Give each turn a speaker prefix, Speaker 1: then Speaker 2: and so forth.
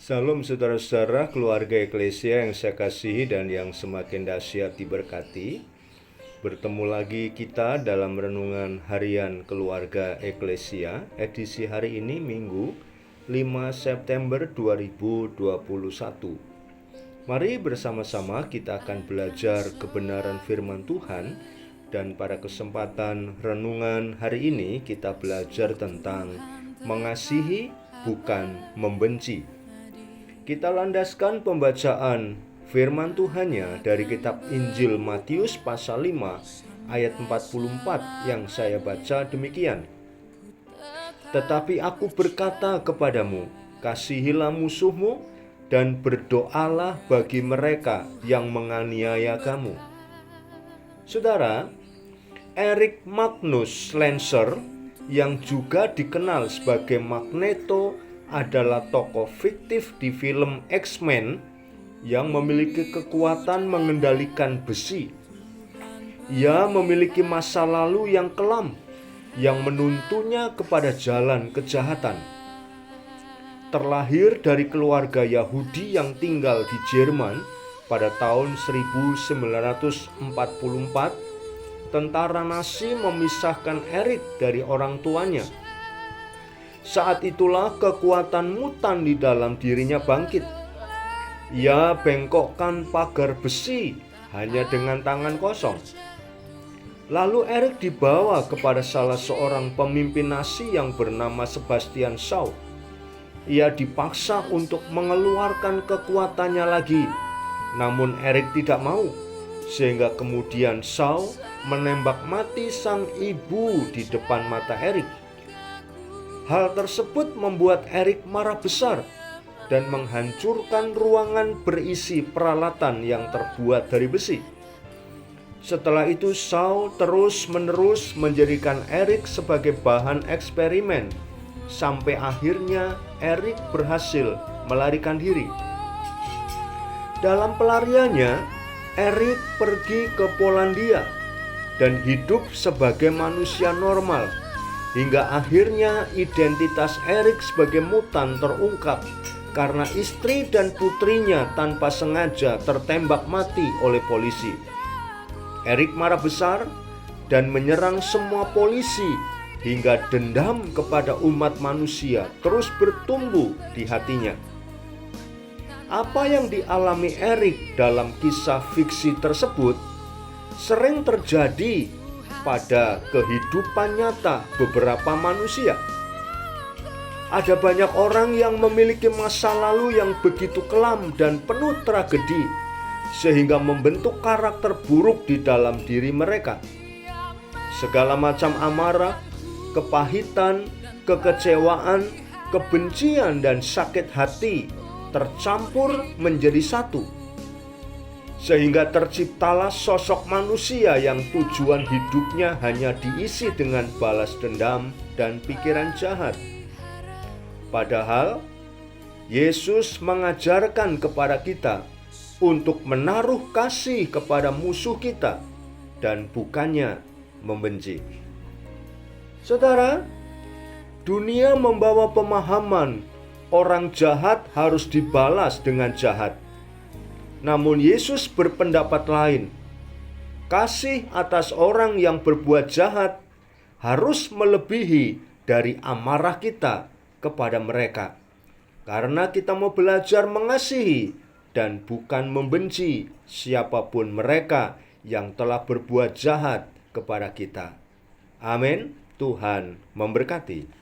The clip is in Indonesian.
Speaker 1: Salam saudara-saudara keluarga Eklesia yang saya kasihi dan yang semakin dahsyat diberkati. Bertemu lagi kita dalam renungan harian keluarga Eklesia edisi hari ini Minggu 5 September 2021. Mari bersama-sama kita akan belajar kebenaran firman Tuhan. Dan pada kesempatan renungan hari ini kita belajar tentang mengasihi bukan membenci. Kita landaskan pembacaan firman Tuhannya dari kitab Injil Matius pasal 5 ayat 44 yang saya baca demikian. Tetapi aku berkata kepadamu, kasihilah musuhmu dan berdoalah bagi mereka yang menganiaya kamu. Saudara, Erik Magnus Lancer yang juga dikenal sebagai Magneto adalah tokoh fiktif di film X-Men yang memiliki kekuatan mengendalikan besi. Ia memiliki masa lalu yang kelam yang menuntunnya kepada jalan kejahatan. Terlahir dari keluarga Yahudi yang tinggal di Jerman pada tahun 1944, tentara Nazi memisahkan Erik dari orang tuanya. Saat itulah kekuatan mutan di dalam dirinya bangkit. Ia bengkokkan pagar besi hanya dengan tangan kosong. Lalu Erik dibawa kepada salah seorang pemimpin Nazi yang bernama Sebastian Shaw. Ia dipaksa untuk mengeluarkan kekuatannya lagi. Namun Erik tidak mau, sehingga kemudian Shaw menembak mati sang ibu di depan mata Erik. Hal tersebut membuat Erik marah besar dan menghancurkan ruangan berisi peralatan yang terbuat dari besi. Setelah itu Shaw terus-menerus menjadikan Erik sebagai bahan eksperimen sampai akhirnya Erik berhasil melarikan diri. Dalam pelariannya, Erik pergi ke Polandia dan hidup sebagai manusia normal hingga akhirnya identitas Erik sebagai mutan terungkap karena istri dan putrinya tanpa sengaja tertembak mati oleh polisi. Erik marah besar dan menyerang semua polisi hingga dendam kepada umat manusia terus bertumbuh di hatinya. Apa yang dialami Erik dalam kisah fiksi tersebut sering terjadi pada kehidupan nyata beberapa manusia. Ada banyak orang yang memiliki masa lalu yang begitu kelam dan penuh tragedi, sehingga membentuk karakter buruk di dalam diri mereka. Segala macam amarah, kepahitan, kekecewaan, kebencian, dan sakit hati tercampur menjadi satu, sehingga terciptalah sosok manusia yang tujuan hidupnya hanya diisi dengan balas dendam dan pikiran jahat. Padahal Yesus mengajarkan kepada kita untuk menaruh kasih kepada musuh kita dan bukannya membenci. Saudara, dunia membawa pemahaman orang jahat harus dibalas dengan jahat. Namun Yesus berpendapat lain. Kasih atas orang yang berbuat jahat harus melebihi dari amarah kita kepada mereka. Karena kita mau belajar mengasihi dan bukan membenci siapapun mereka yang telah berbuat jahat kepada kita. Amin. Tuhan memberkati.